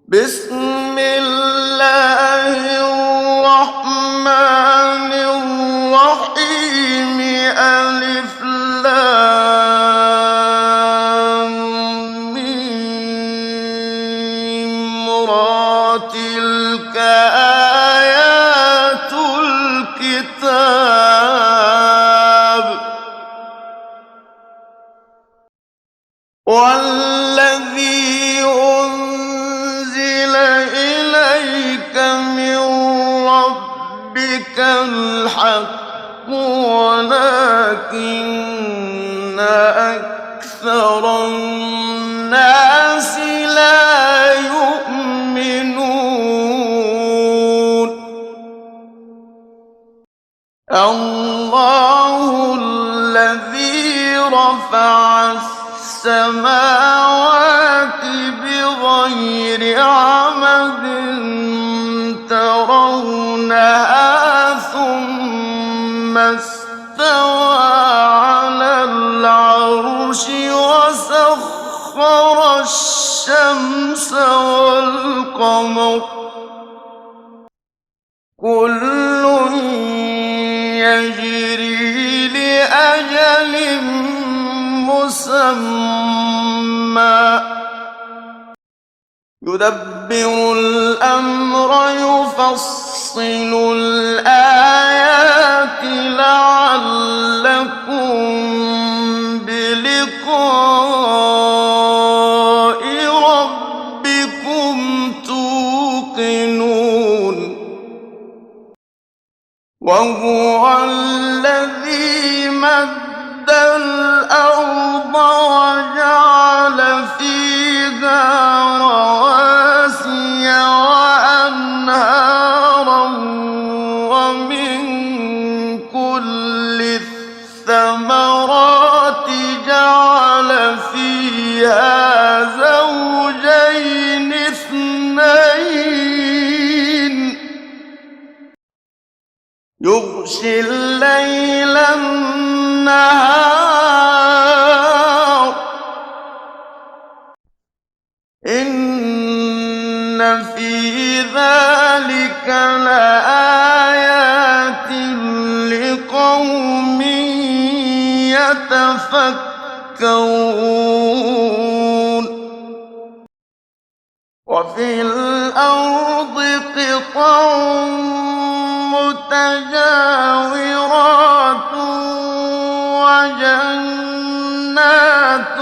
بسم الله الرحمن الرحيم ألف لام ميم را تلك آيات الكتاب والذي أنزل إليك من ربك الحق ولكن أكثر الناس لا يؤمنون الله الذي رفع السماوات بغير عمد ترونها ثم استوى على العرش وسخر الشمس والقمر كل يجري لأجل مسمى يدبر الأمر يفصل الآيات لعلكم بلقاء ربكم توقنون وهو الذي مد الأرض وجعل فيها رواسي وأنهارا ومن كل الثمرات جعل فيها زوجين اثنين يغشي الليل النهار إن في ذلك لآيات لقوم يتفكرون وفي الأرض قطع متجاورات وجنات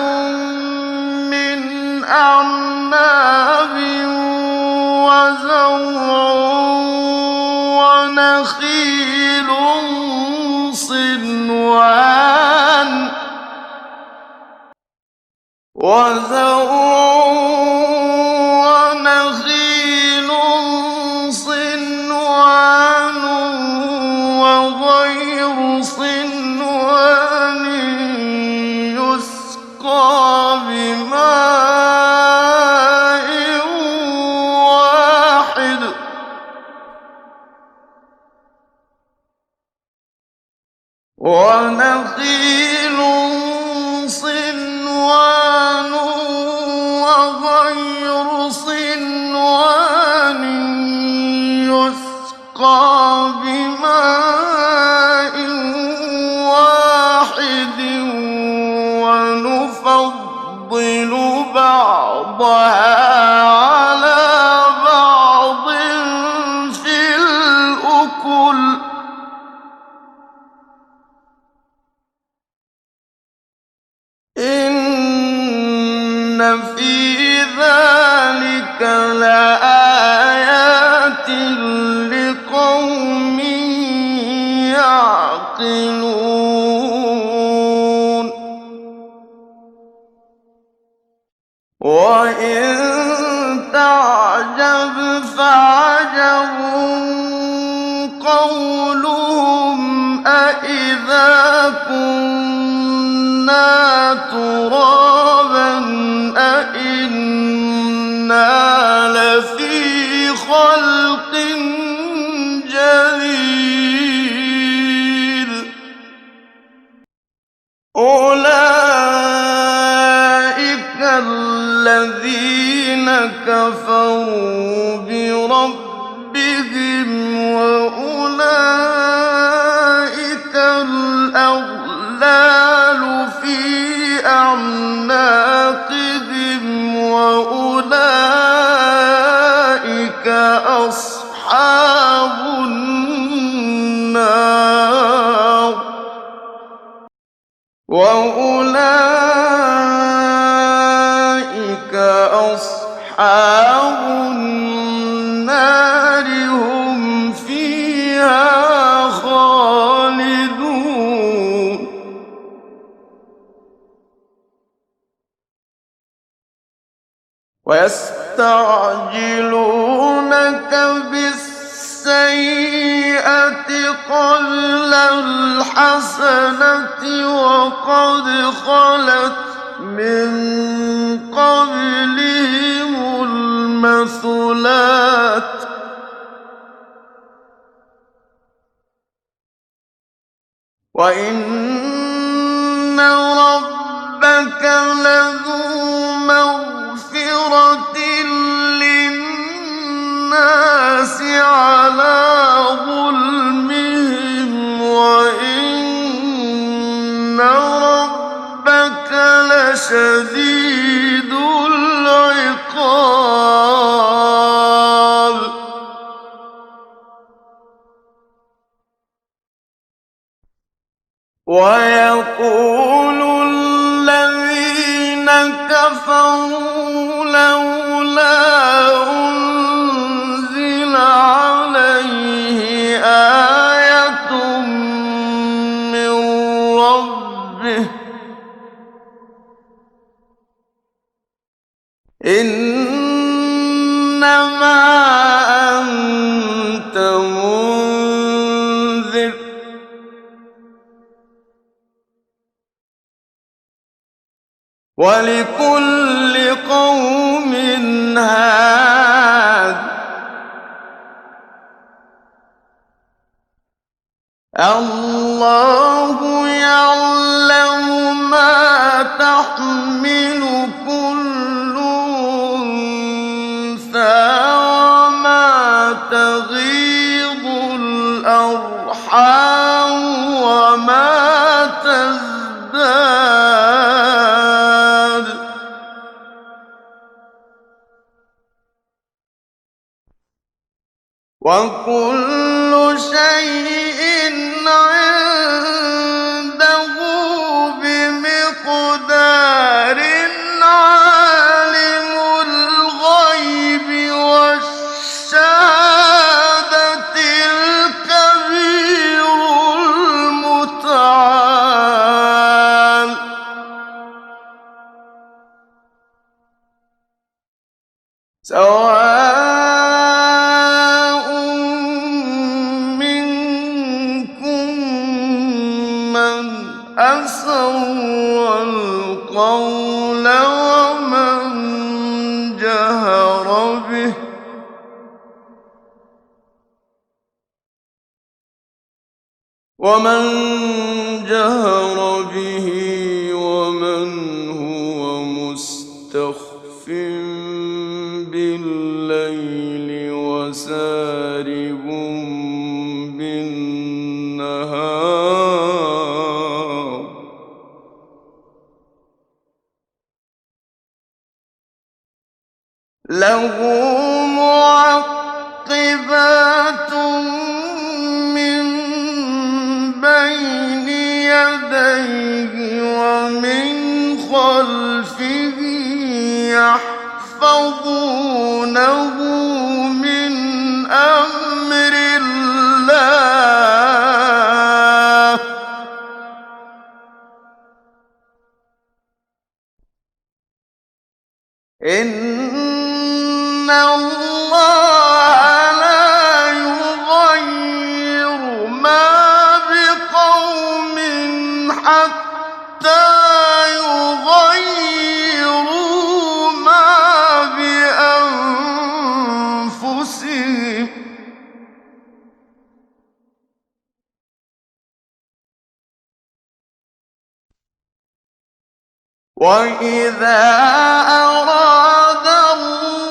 من أعناب وزرع ونخيل صنوان وغير صنوان يسقى بماء واحد ونخيل صنوان وغير صنوان يسقى بماء واحد ونفضل بعضها على بعض في الأكل إن في ذلك لآيات لقوم يعقلون وإن تعجب فعجب قولهم أإذا كنا ترابا أإنا لفي خلق جديد أولئك الذين كفروا بربهم وأولئك الأغلال في أعناقهم وأولئك أصحاب النار هم فيها خالدون ويستعجلونك بالسيئة قبل الحسنة وقد خلت من قبلهم المثلات وإن ربك لذو مغفرة للناس على ظلمهم وإن ربك لشديد العقاب ويقول الذين كفروا لولا أنزل عليه آية من ربه إنما أنت منذر ولكل قوم هاد الله يعلم ما تحمل كل أنثى وما تغيض الأرحام وما تزداد وكل شيء عنده بمقدار عالم الغيب والشهادة الكبير المتعال سواء منكم من أسر القول ومن جهر به ومن هو مستخف بالليل وسارب بالنهار له معقبات من بين يديه ومن خلفه يحفظونه من أمر الله إن الله لا يغير ما بقوم حتى يغيروا ما بأنفسهم وإذا أراد الله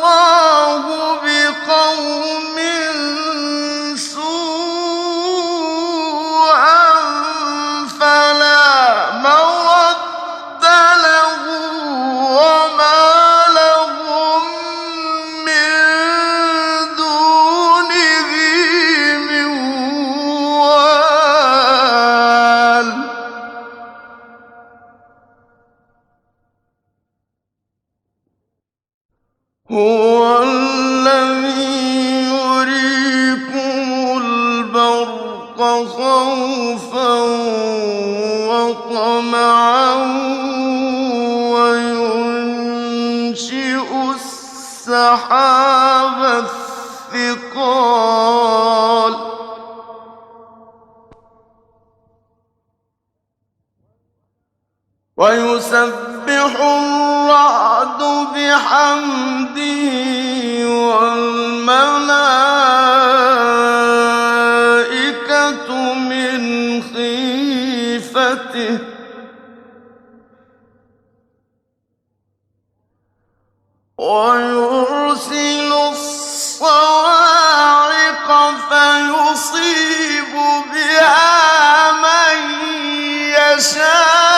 هُوَ الَّذِي يُرِيكُمُ الْبَرْقَ خَوْفًا وَطَمَعًا وَيُنشِئُ السَّحَابَ الثِّقَالَ وَيُسَبِّحُ الرَّعْدُ بِحَمْدِهِ وَالْمَلَائِكَةُ مِنْ خِيفَتِهِ وَيُرْسِلُ الصَّوَاعِقَ فَيُصِيبُ بِهَا مَن يَشَاءُ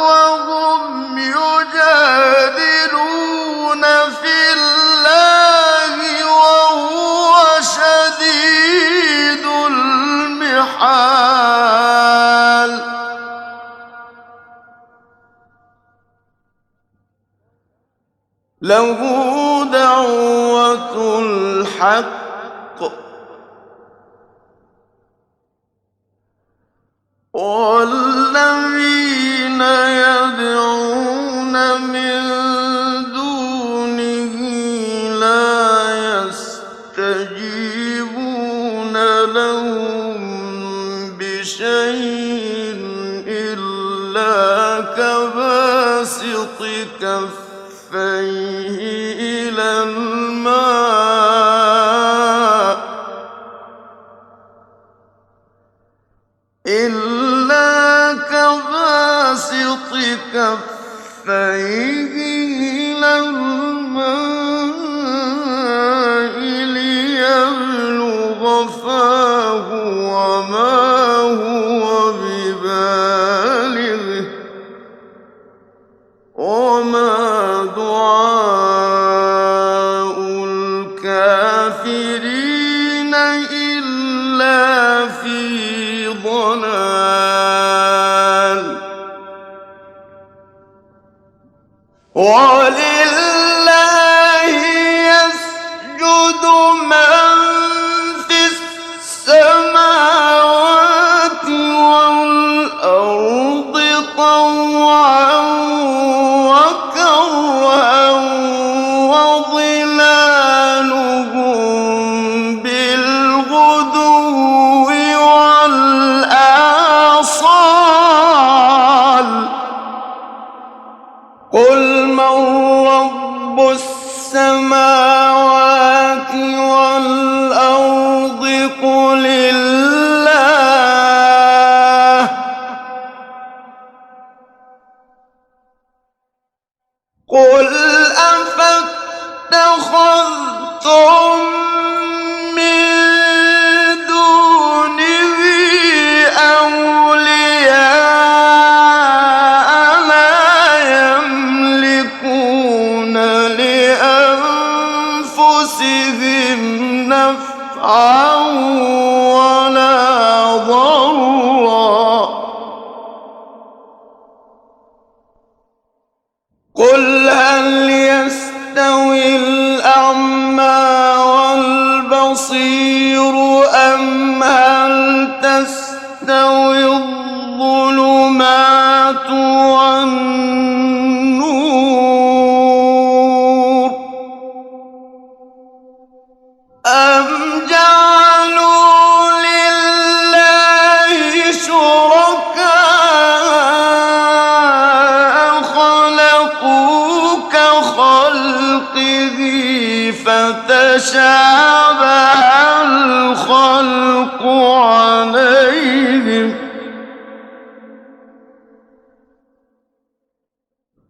وَهُمْ يُجَادِلُونَ فِي اللَّهِ وَهُوَ شَدِيدُ الْمِحَالِ لَهُ دَعْوَةُ الْحَقِّ وَالَّذِينَ يَدْعُونَ مِن دُونِهِ لَا يَسْتَجِيبُونَ لَهُم بِشَيْءٍ إِلَّا كَبَاسِطِ كَفَّيْهِ إِلَى الْمَاءِ لِيَبْلُغَ فَاهُ وَمَا هُوَ بِبَالِغِهِ وَمَا دُعَاءُ الْكَافِرِينَ إِلَّا فِي ضَلَالٍ وَلِلَّهِ يَسْجُدُ مَن فِي السَّمَاوَاتِ وَالْأَرْضِ طَوْعًا وَكَرْهًا وَظِلَالُهُم بِالْغُدُوِّ وَالْآصَالِ قُلْ مَن رَّبُّ السَّمَاوَاتِ وَالْأَرْضِ قُلِ اللَّهُ قُلْ أَفَاتَّخَذْتُم مِّن دُونِهِ أَوْلِيَاءَ لَا يَمْلِكُونَ لِأَنفُسِهِمْ نَفْعًا وَلَا ضَرًّا قُلْ هَلْ يَسْتَوِي الْأَعْمَىٰ وَالْبَصِيرُ أَمْ هَلْ تَسْتَوِي الظُّلُمَاتُ وَالنُّورُ أَمْ جَعَلُوا لِلَّهِ شُرَكَاءَ خَلَقُوا كَخَلْقِهِ فَتَشَابَهَ الْخَلْقُ عَلَيْهِمْ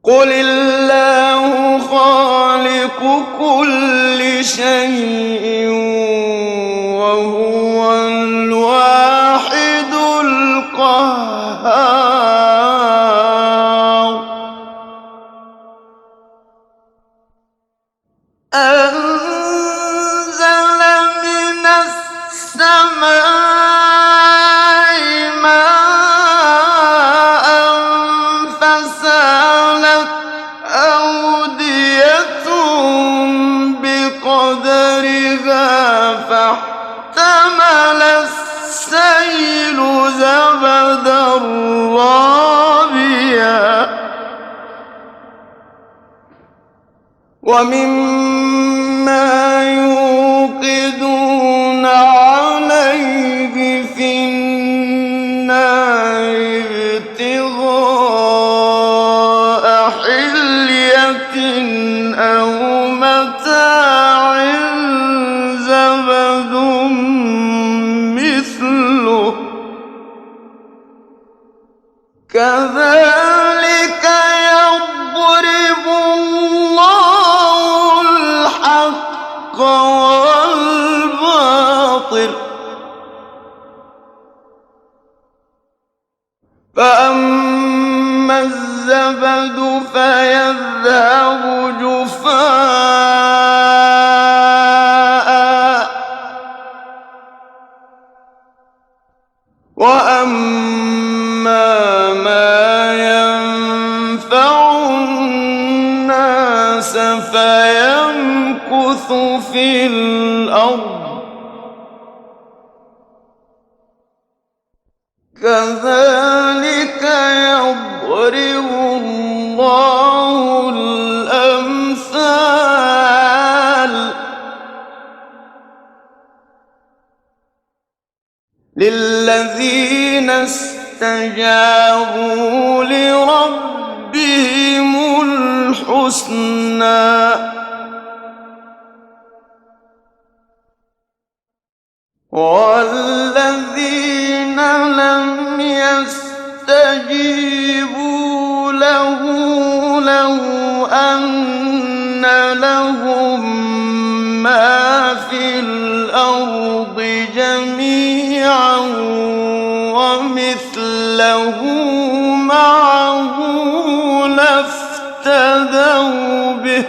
قُلِ اللَّهُ خَالِقُ كُلِّ شَيْءٍ وَهُوَ الْوَاحِدُ الْقَهَّارُ أَنزَلَ مِنَ السَّمَاءِ مَاءً فَسَالَتْ أَوْرَاقٌ ومما يوقدون عليه في النار ابتغاء حلية أو متاع زبد مثله كذلك يضرب الله الحق والباطل فأما الزبد فيذهب جفاء وأما ما ينفع الناس فيمكث في الأرض كذلك يضرب الله الأمثال للذين استجابوا لربهم الحسنى والذين لم يستجيبوا له لو أن لهم ما في الأرض جميعا ومثله معه لافتدوا به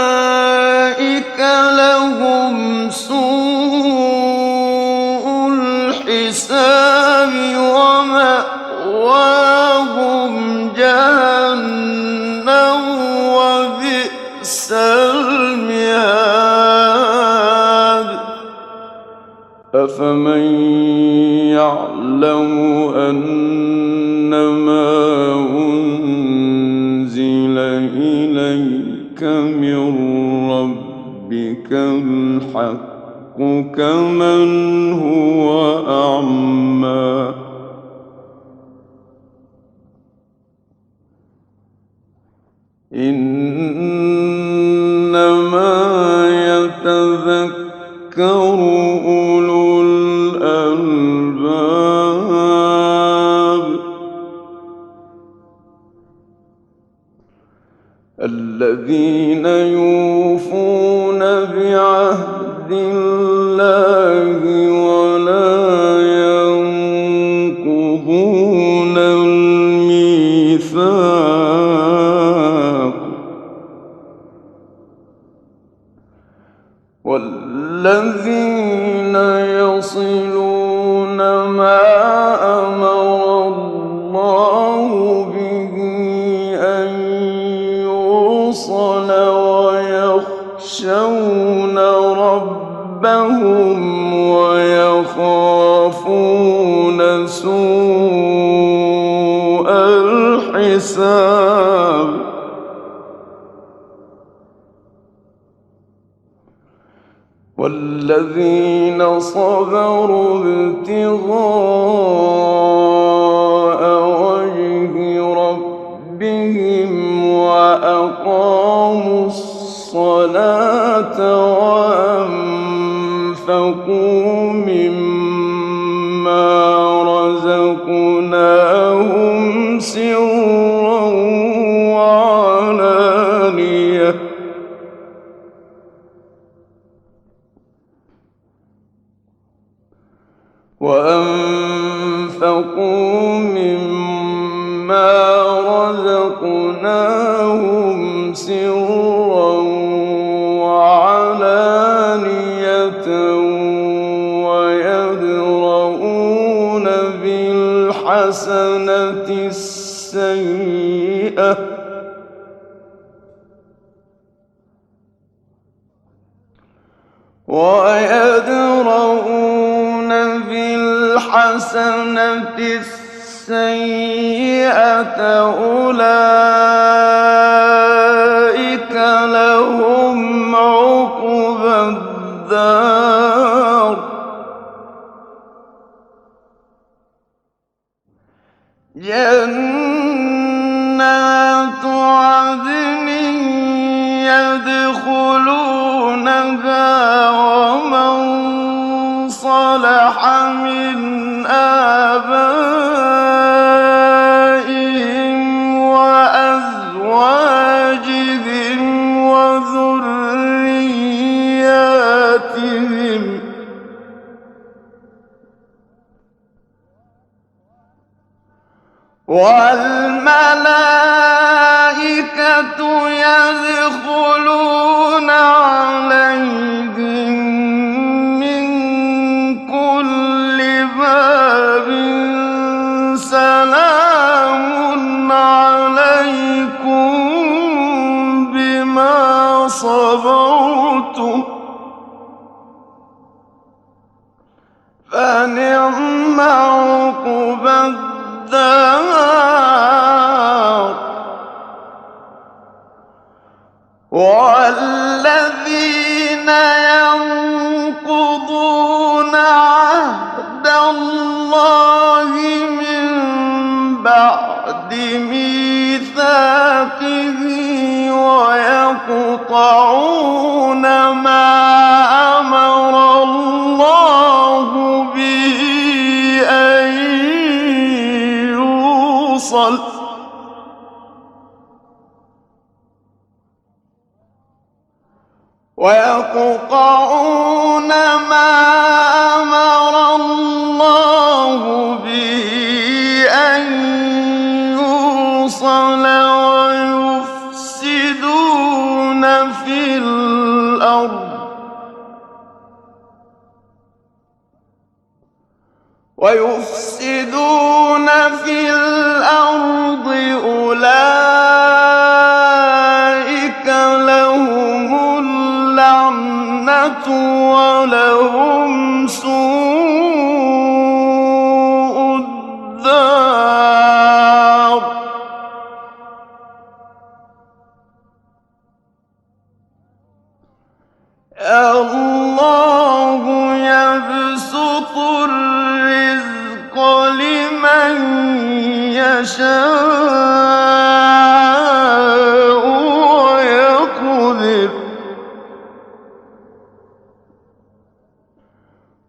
أولئك لهم سوء الحساب ومأواهم جهنم وبئس المهاد أفمن يعلم أنما أنزل إليك من ربك الحق كمن هو أعمى إنما يتذكر أولو الألباب الذين يوفون بعهد الله ولا ينقضون الميثاق والذين يصلون ما أمر الله به أن يوصل ويخشون ربهم ويخافون سوء الحساب والذين صبروا ابتغاء وجه ربهم وأقاموا الصلاة وأنفقوا مما رزقناهم سرا وعلانية وأنفقوا مما رزقناهم سرا وعلانية ويدرؤون بالحسنة السيئة بالحسنة السيئة أولئك لهم عقبى الدار جنات عدن يدخلونها ومن صلح من آبائهم وأزواجهم وذرياتهم والملائكة يدخلون عليهم من كل باب سلام عليكم بما صبرتم فنعم عقبى الدار والذين ينقضون عهد الله من بعد ميثاقه ويقطعون ما أمر الله به أن يوصل ويقطعون ما أمر الله به أن يوصل ويفسدون في الأرض أولئك لهم اللعنة ولهم سوء الدار الله يبسط الرزق لمن يشاء ويقدر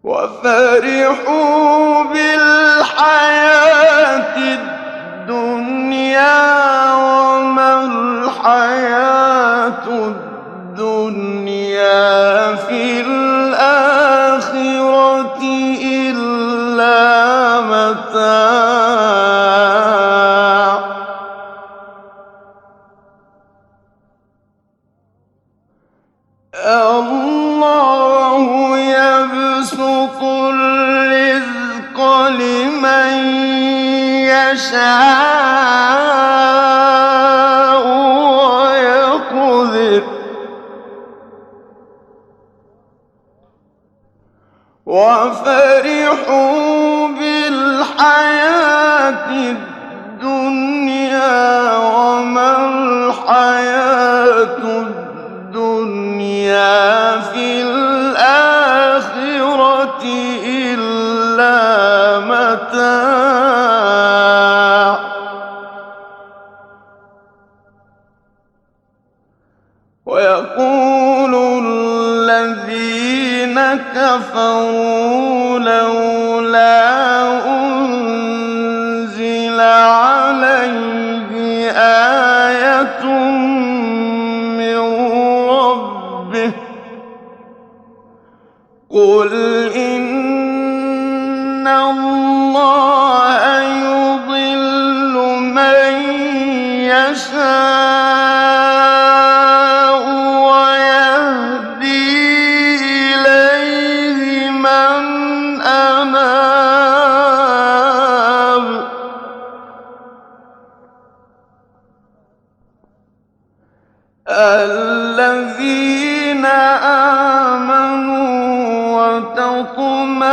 وفرحوا بالحياة الدنيا وما الحياة الدنيا في الآخرة إلا متاع الله يبسط الرزق لمن يشاء ويقدر وفرحوا بالحياة الدنيا وما الحياة الدنيا في الآخرة إلا متاع ويقول الذين كفروا لولا أنزل عليه آية من ربه قل إن الله يضل من يشاء ويهدي إليه من أناب الذين آمنوا وتطمئن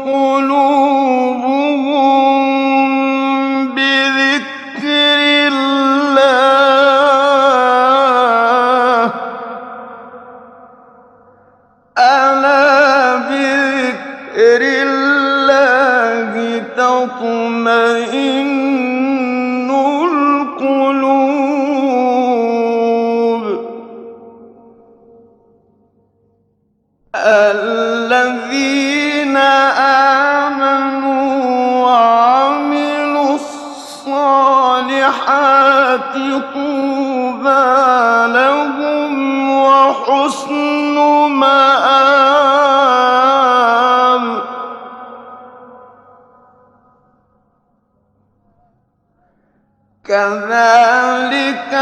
قلوبهم الله تطمئن القلوب الذين آمنوا وعملوا الصالحات طوبى لهم وحسن مآب كذلك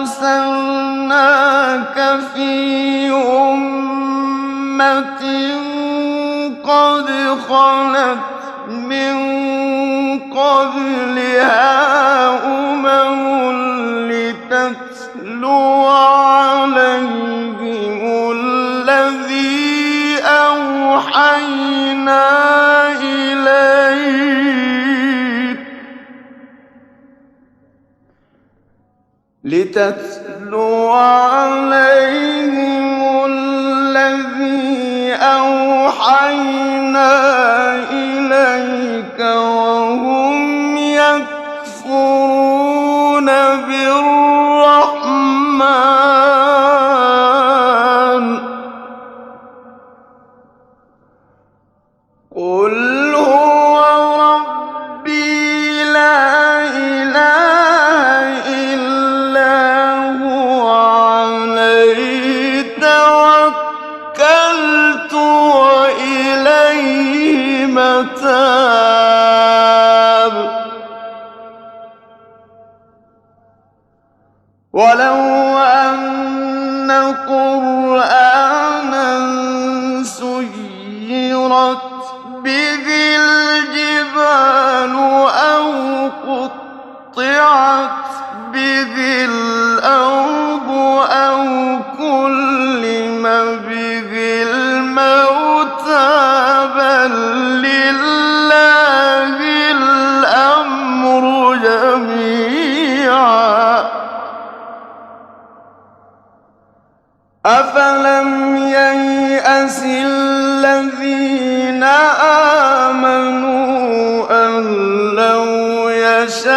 أرسلناك في أمة قد خلت من قبلها لتتلو عليهم الذي أوحينا إليك وهم يكفرون بالرحمن قل هو ربي لا إله إلا هو عليه توكلت وإليه متاب ولو أن قرآنا سيرت به الجبال أو قطعت به الأرض أو كلم به الموتى بل لله الأمر جميعا أفلم ييأس الذين آمنوا أن لو يشاء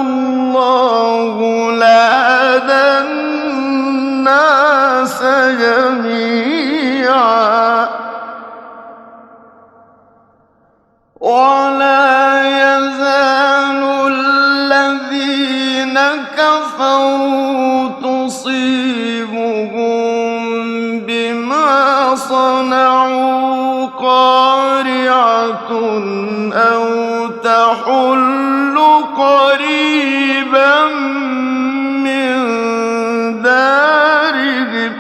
الله لهدى الناس جميعا ولا يزال الذين كفروا تصيبهم بما صنعوا قارعة أو تحل قريبا من دارهم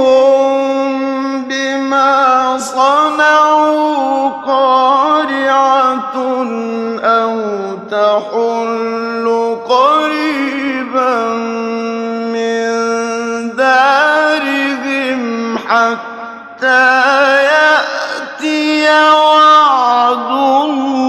تصيبهم بما صنعوا قارعة أو تحل قريبا من دارهم حتى يأتي وعد الله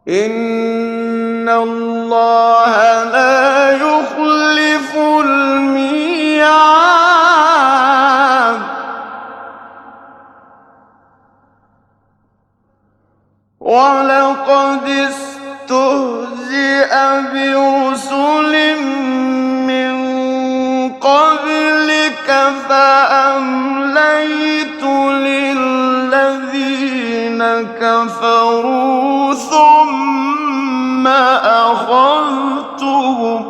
إن الله لا يخلف الميعاد ولقد استهزئ برسل من قبلك فأمليت للذين كفروا ثم أخذتهم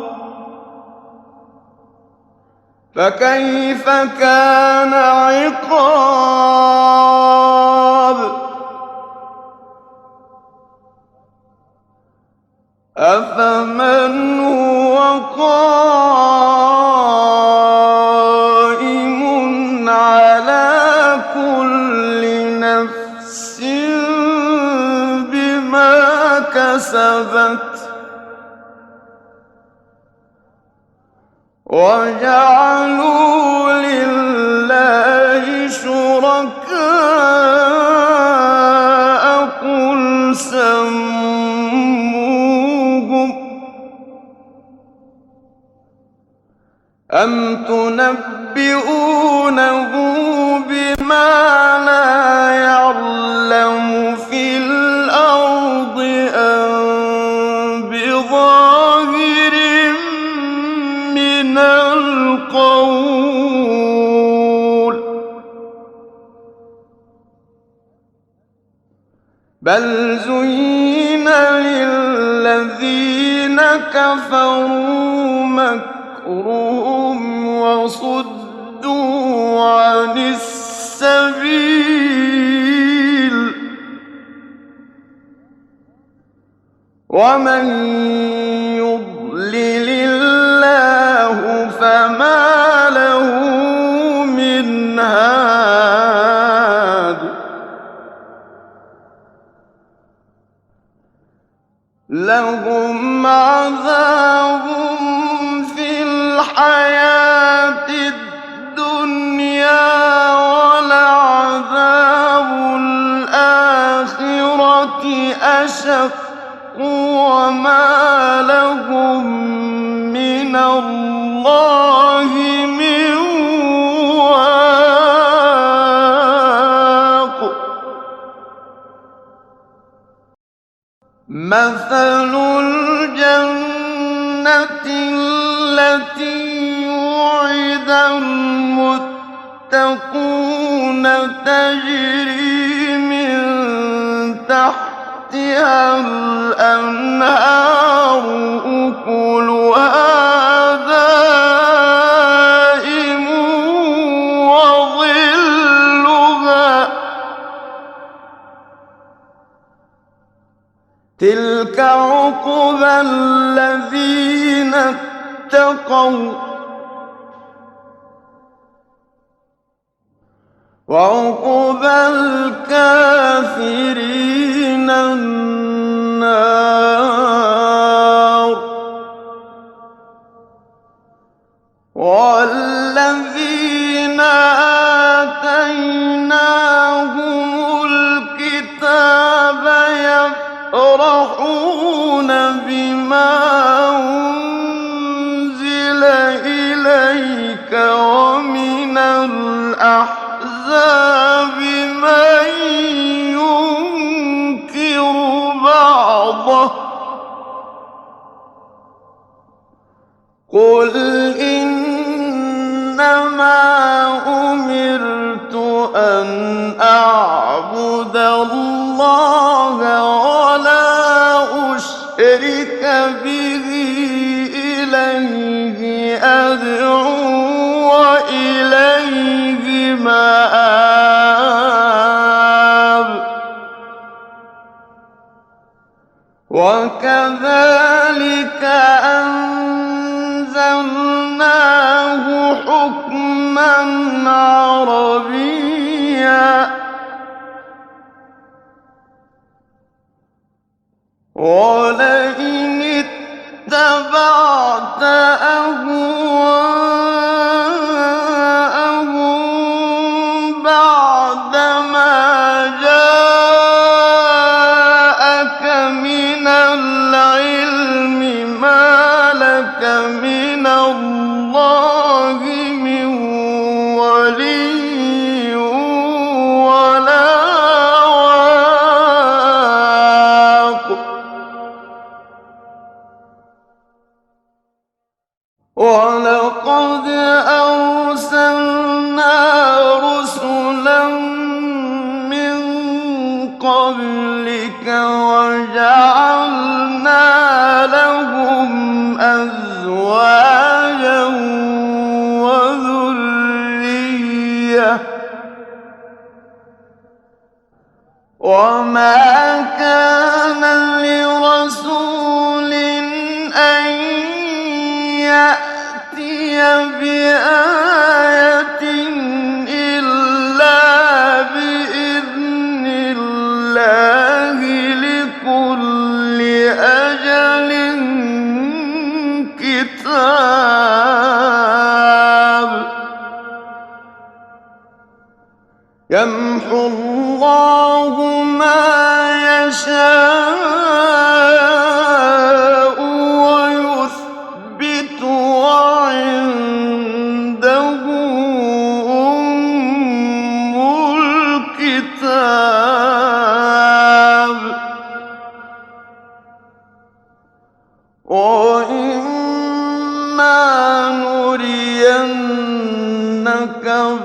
فكيف كان عقاب أفمن هو قائم على كل نفس بما كسبت وجعلوا لله شركاء قل سموهم أَمْ تُنَبِّئُونَهُ بِمَا لَا يَعْلَمُ فِي الْأَرْضِ أَم بِظَاهِرٍ مِّنَ الْقَوْلِ ۗ بَلْ زُيِّنَ لِلَّذِينَ كَفَرُوا مَكْرُهُمْ وَصُدُّوا عَنِ السَّبِيلِ ۗ وَمَن يُضْلِلِ اللَّهُ فَمَا لَهُ مِنْ هَادٍ لَّهُمْ عَذَابٌ فِي الْحَيَاةِ الدُّنْيَا وَلَعَذَابُ الْآخِرَةِ أَشَقُّ وَمَا لَهُم مِّنَ اللَّهِ مِن وَاقٍ مَثَلُ الْجَنَّةِ الَّتِي وُعِدَ الْمُتَّقُونَ تَجْرِي مِن تَحْتِهَا الْأَنْهَارُ أُكُلُهَا دَائِمٌ وَظِلُّهَا ۚ تِلْكَ عُقْبَى الَّذِينَ اتَّقَوْا ۖ وَعُقْبَى الْكَافِرِينَ النَّارُ وَالَّذِينَ آتَيْنَاهُمُ الْكِتَابَ يَفْرَحُونَ بِمَا أُنزِلَ إِلَيْكَ وَمِنَ الْأَحْزَابِ مَن يُنكِرُ بَعْضَهُ ۚ قُلْ إِنَّمَا أُمِرْتُ أَنْ أَعْبُدَ اللَّهَ وَلَا أُشْرِكَ بِهِ إِلَيْهِ أَدْعُو وَإِلَيْهِ مَآبِ وَكَذَٰلِكَ أَنزَلْنَاهُ حُكْمًا عَرَبِيًّا ۚ وَلَئِنِ اتَّبَعْتَ أَهْوَاءَهُم بَعْدَمَا جَاءَكَ مِنَ الْعِلْمِ مَا لَكَ مِنَ اللَّهِ مِن وَلِيٍّ وَلَا وَاقٍ وَلَقَدْ أَرْسَلْنَا رُسُلًا مِّن قَبْلِكَ وَجَعَلْنَا لَهُمْ أَزْوَاجًا وَذُرِّيَّةً ۚ وَمَا كَانَ لِرَسُولٍ أَن يَأْتِيَ بِآيَةٍ إِلَّا بِإِذْنِ اللَّهِ لِكُلِّ أَجَلٍ كِتَابٌ يَمْحُو اللَّهُ مَا وَإِمَّا نُرِيَنَّكَ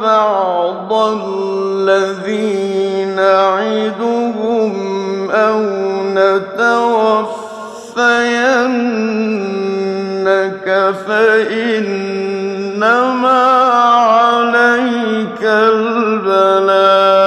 بَعْضَ الَّذِي نَعِدُهُمْ أَوْ نَتَوَفَّيَنَّكَ فَإِنَّمَا عَلَيْكَ الْبَلَاغُ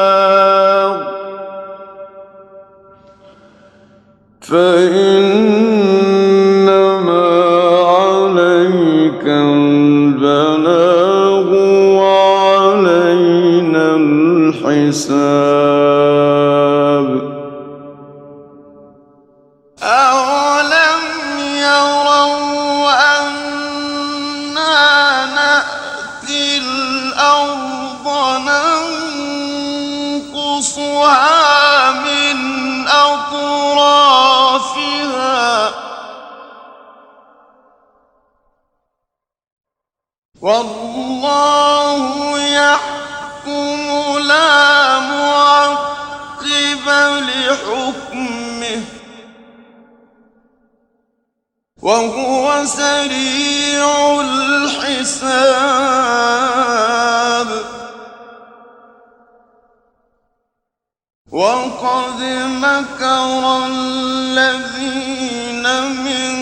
وَعَلَيْنَا الْحِسَابُ أَوَلَمْ يَرَوْا أَنَّا نَأْتِي الْأَرْضَ نَنقُصُهَا مِنْ أَطْرَافِهَا ۚ وَاللَّهُ يَحْكُمُ لَا مُعَقِّبَ لِحُكْمِهِ ۚ وَهُوَ سَرِيعُ الْحِسَابِ وَقَدْ مَكَرَ الَّذِينَ مِن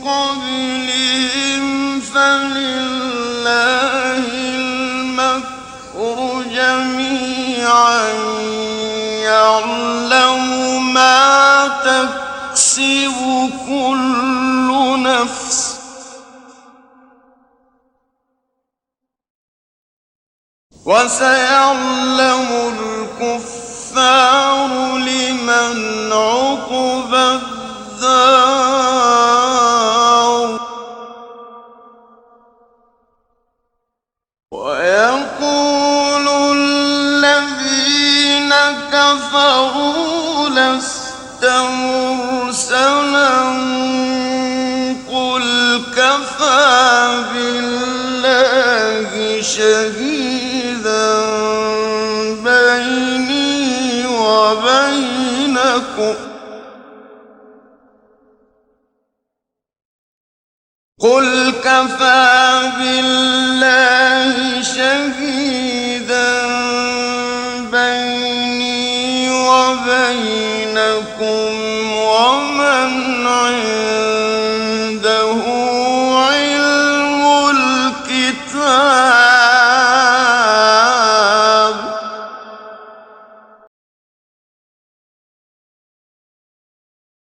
قَبْلِهِمْ فَلِلَّهِ الْمَكْرُ جَمِيعًا يَعْلَمُ مَا تَكْسِبُ كُلُّ نَفْسٍ ۗ وَسَيَعْلَمُ الْكُفَّارُ لِمَنْ عُقْبَى الدَّارِ وَيَقُولُ الَّذِينَ كَفَرُوا لَسْتَ مُرْسَلًا قُلْ كَفَىٰ بِاللَّهِ شَهِيدًا بَيْنِي وَبَيْنَكُمْ